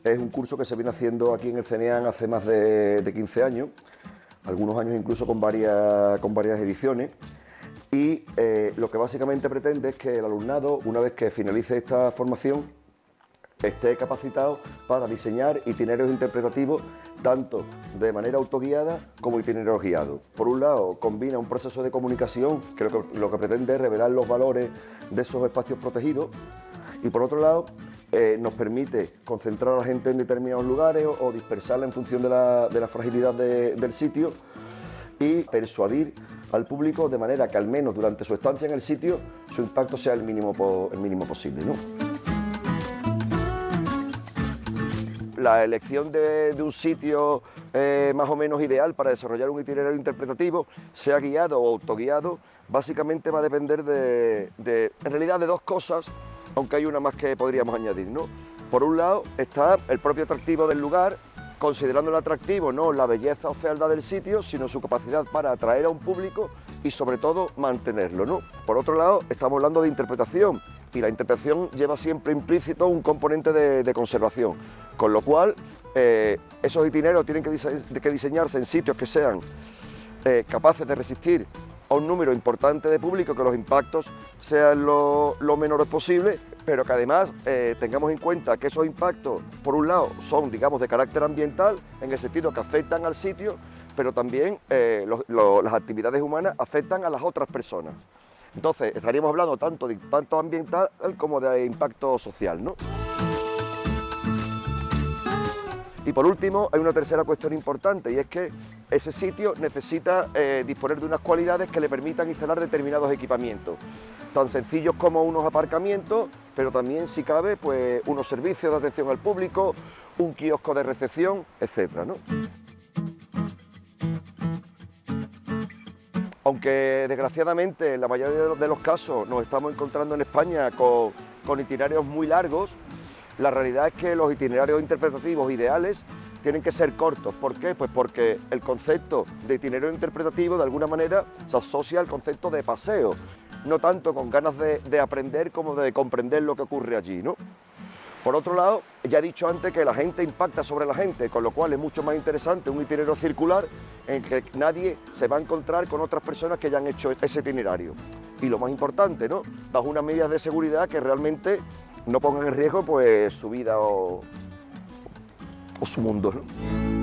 es un curso que se viene haciendo aquí en el CENEAN hace más de 15 años, algunos años incluso con varias ediciones. Y lo que básicamente pretende es que el alumnado, una vez que finalice esta formación, esté capacitado para diseñar itinerarios interpretativos tanto de manera autoguiada como itinerarios guiados. Por un lado, combina un proceso de comunicación que lo que pretende es revelar los valores de esos espacios protegidos y por otro lado nos permite concentrar a la gente en determinados lugares o dispersarla en función de la fragilidad del sitio y persuadir al público de manera que al menos durante su estancia en el sitio su impacto sea el mínimo posible, ¿no? La elección de un sitio más o menos ideal para desarrollar un itinerario interpretativo, sea guiado o autoguiado, básicamente va a depender en realidad de dos cosas, aunque hay una más que podríamos añadir, ¿no? Por un lado está el propio atractivo del lugar, considerando el atractivo no la belleza o fealdad del sitio, sino su capacidad para atraer a un público y sobre todo mantenerlo, ¿no? Por otro lado estamos hablando de interpretación, y la interpretación lleva siempre implícito un componente de conservación, con lo cual esos itinerarios tienen que diseñarse en sitios que sean capaces de resistir a un número importante de público, que los impactos sean lo menores posible, pero que además tengamos en cuenta que esos impactos, por un lado, son, digamos, de carácter ambiental, en el sentido que afectan al sitio, pero también las actividades humanas afectan a las otras personas. Entonces, estaríamos hablando tanto de impacto ambiental como de impacto social, ¿no? Y por último, hay una tercera cuestión importante y es que ese sitio necesita disponer de unas cualidades que le permitan instalar determinados equipamientos, tan sencillos como unos aparcamientos, pero también, si cabe, pues unos servicios de atención al público, un kiosco de recepción, etcétera, ¿no? Aunque desgraciadamente en la mayoría de los casos nos estamos encontrando en España con itinerarios muy largos, la realidad es que los itinerarios interpretativos ideales tienen que ser cortos. ¿Por qué? Pues porque el concepto de itinerario interpretativo de alguna manera se asocia al concepto de paseo, no tanto con ganas de aprender como de comprender lo que ocurre allí, ¿no? Por otro lado, ya he dicho antes que la gente impacta sobre la gente, con lo cual es mucho más interesante un itinerario circular en que nadie se va a encontrar con otras personas que ya han hecho ese itinerario. Y lo más importante, ¿no? Bajo unas medidas de seguridad que realmente no pongan en riesgo pues su vida o su mundo, ¿no?